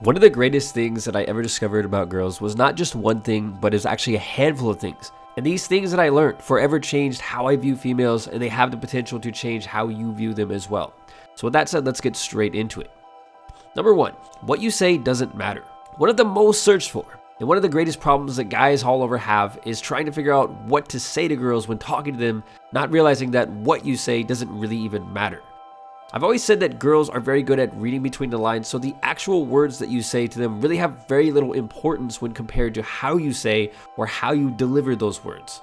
One of the greatest things that I ever discovered about girls was not just one thing, but is actually a handful of things. And these things that I learned forever changed how I view females, and they have the potential to change how you view them as well. So with that said, let's get straight into it. Number 1, what you say doesn't matter. One of the most searched for, and one of the greatest problems that guys all over have is trying to figure out what to say to girls when talking to them, not realizing that what you say doesn't really even matter. I've always said that girls are very good at reading between the lines, so the actual words that you say to them really have very little importance when compared to how you say or how you deliver those words.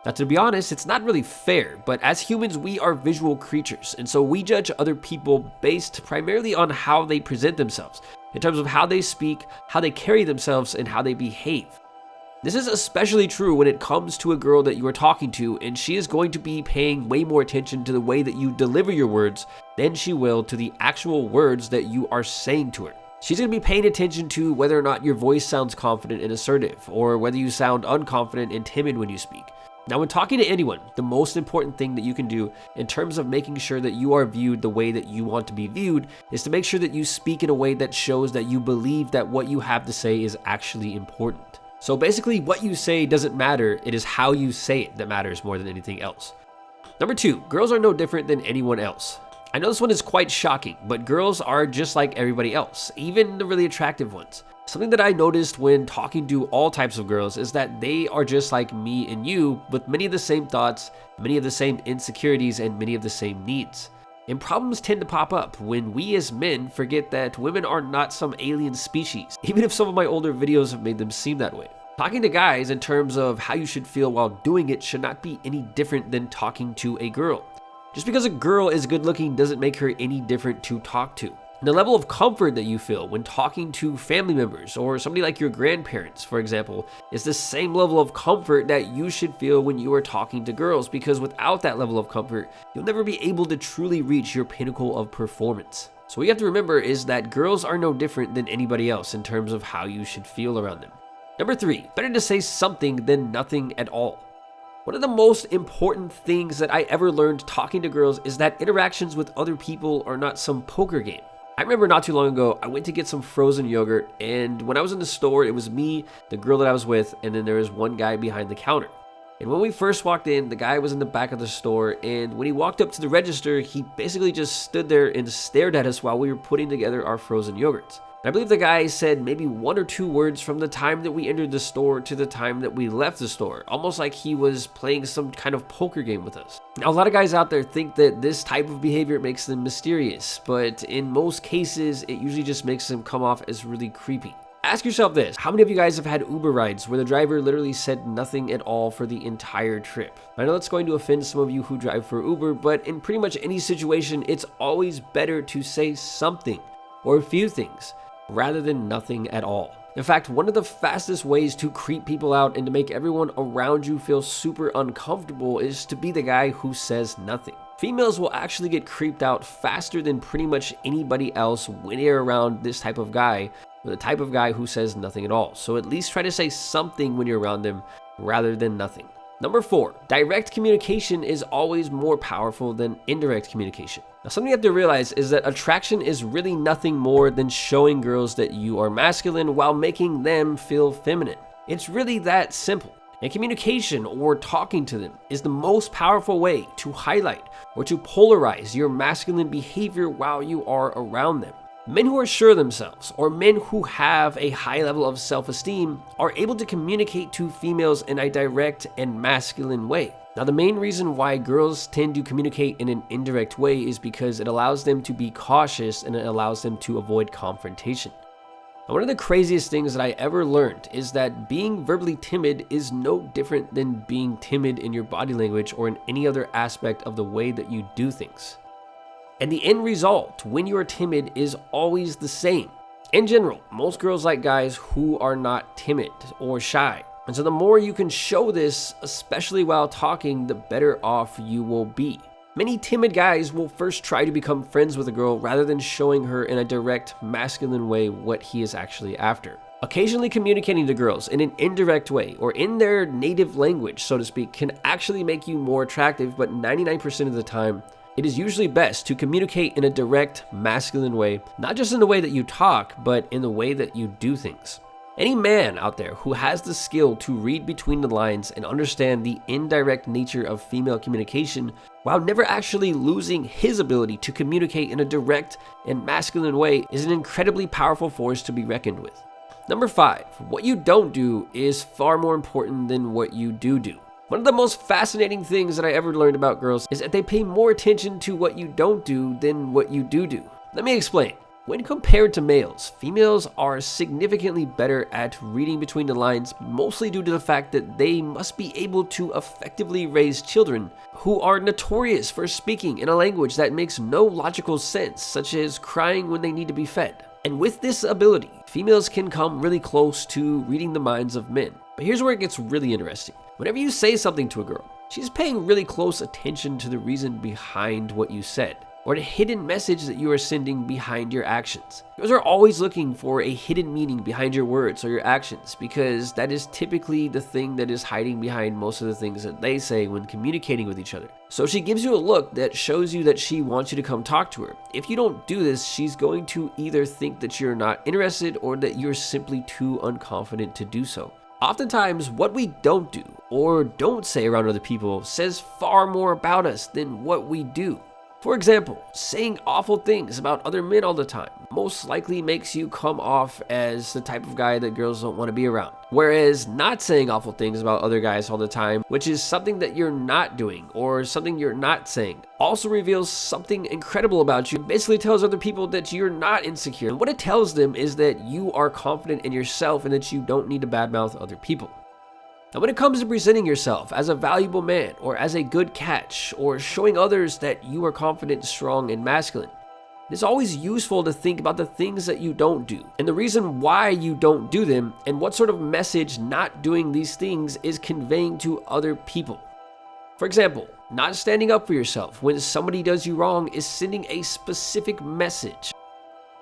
Now, to be honest, it's not really fair, but as humans, we are visual creatures, and so we judge other people based primarily on how they present themselves, in terms of how they speak, how they carry themselves, and how they behave. This is especially true when it comes to a girl that you are talking to, and she is going to be paying way more attention to the way that you deliver your words than she will to the actual words that you are saying to her. She's going to be paying attention to whether or not your voice sounds confident and assertive, or whether you sound unconfident and timid when you speak. Now, when talking to anyone, the most important thing that you can do in terms of making sure that you are viewed the way that you want to be viewed is to make sure that you speak in a way that shows that you believe that what you have to say is actually important. So basically, what you say doesn't matter, it is how you say it that matters more than anything else. Number 2, girls are no different than anyone else. I know this one is quite shocking, but girls are just like everybody else, even the really attractive ones. Something that I noticed when talking to all types of girls is that they are just like me and you, with many of the same thoughts, many of the same insecurities, and many of the same needs. And problems tend to pop up when we as men forget that women are not some alien species, even if some of my older videos have made them seem that way. Talking to guys in terms of how you should feel while doing it should not be any different than talking to a girl. Just because a girl is good looking doesn't make her any different to talk to. And the level of comfort that you feel when talking to family members or somebody like your grandparents, for example, is the same level of comfort that you should feel when you are talking to girls, because without that level of comfort, you'll never be able to truly reach your pinnacle of performance. So what you have to remember is that girls are no different than anybody else in terms of how you should feel around them. Number 3, better to say something than nothing at all. One of the most important things that I ever learned talking to girls is that interactions with other people are not some poker game. I remember not too long ago, I went to get some frozen yogurt, and when I was in the store, it was me, the girl that I was with, and then there was one guy behind the counter. And when we first walked in, the guy was in the back of the store, and when he walked up to the register, he basically just stood there and stared at us while we were putting together our frozen yogurts. I believe the guy said maybe 1 or 2 words from the time that we entered the store to the time that we left the store, almost like he was playing some kind of poker game with us. Now, a lot of guys out there think that this type of behavior makes them mysterious, but in most cases, it usually just makes them come off as really creepy. Ask yourself this: how many of you guys have had Uber rides where the driver literally said nothing at all for the entire trip? I know that's going to offend some of you who drive for Uber, but in pretty much any situation, it's always better to say something or a few things rather than nothing at all. In fact, one of the fastest ways to creep people out and to make everyone around you feel super uncomfortable is to be the guy who says nothing. Females will actually get creeped out faster than pretty much anybody else when they're around this type of guy, or the type of guy who says nothing at all. So at least try to say something when you're around them rather than nothing. Number 4, direct communication is always more powerful than indirect communication. Now, something you have to realize is that attraction is really nothing more than showing girls that you are masculine while making them feel feminine. It's really that simple. And communication, or talking to them, is the most powerful way to highlight or to polarize your masculine behavior while you are around them. Men who are sure of themselves, or men who have a high level of self-esteem, are able to communicate to females in a direct and masculine way. Now, the main reason why girls tend to communicate in an indirect way is because it allows them to be cautious and it allows them to avoid confrontation. Now, one of the craziest things that I ever learned is that being verbally timid is no different than being timid in your body language or in any other aspect of the way that you do things. And the end result when you are timid is always the same. In general, most girls like guys who are not timid or shy. And so the more you can show this, especially while talking, the better off you will be. Many timid guys will first try to become friends with a girl rather than showing her in a direct, masculine way what he is actually after. Occasionally communicating to girls in an indirect way or in their native language, so to speak, can actually make you more attractive, but 99% of the time, It is usually best to communicate in a direct, masculine way, not just in the way that you talk, but in the way that you do things. Any man out there who has the skill to read between the lines and understand the indirect nature of female communication while never actually losing his ability to communicate in a direct and masculine way is an incredibly powerful force to be reckoned with. Number 5, what you don't do is far more important than what you do do. One of the most fascinating things that I ever learned about girls is that they pay more attention to what you don't do than what you do do. Let me explain. When compared to males, females are significantly better at reading between the lines, mostly due to the fact that they must be able to effectively raise children who are notorious for speaking in a language that makes no logical sense, such as crying when they need to be fed. And with this ability, females can come really close to reading the minds of men. But here's where it gets really interesting. Whenever you say something to a girl, she's paying really close attention to the reason behind what you said, or the hidden message that you are sending behind your actions. Girls are always looking for a hidden meaning behind your words or your actions, because that is typically the thing that is hiding behind most of the things that they say when communicating with each other. So she gives you a look that shows you that she wants you to come talk to her. If you don't do this, she's going to either think that you're not interested or that you're simply too unconfident to do so. Oftentimes, what we don't do or don't say around other people says far more about us than what we do. For example, saying awful things about other men all the time most likely makes you come off as the type of guy that girls don't want to be around. Whereas not saying awful things about other guys all the time, which is something that you're not doing or something you're not saying, also reveals something incredible about you. It basically tells other people that you're not insecure. And what it tells them is that you are confident in yourself and that you don't need to badmouth other people. Now, when it comes to presenting yourself as a valuable man or as a good catch or showing others that you are confident, strong, and masculine, it's always useful to think about the things that you don't do and the reason why you don't do them and what sort of message not doing these things is conveying to other people. For example, not standing up for yourself when somebody does you wrong is sending a specific message.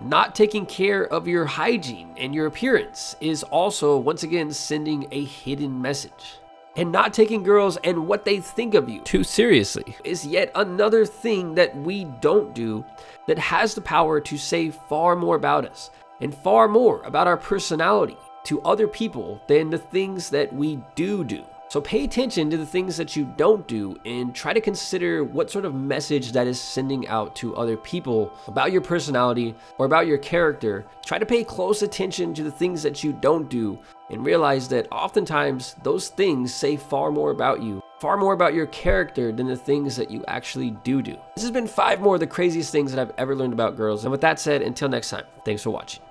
Not taking care of your hygiene and your appearance is also, once again, sending a hidden message. And not taking girls and what they think of you too seriously is yet another thing that we don't do that has the power to say far more about us and far more about our personality to other people than the things that we do do. So pay attention to the things that you don't do and try to consider what sort of message that is sending out to other people about your personality or about your character. Try to pay close attention to the things that you don't do and realize that oftentimes those things say far more about you, far more about your character than the things that you actually do. This has been 5 more of the craziest things that I've ever learned about girls. And with that said, until next time, thanks for watching.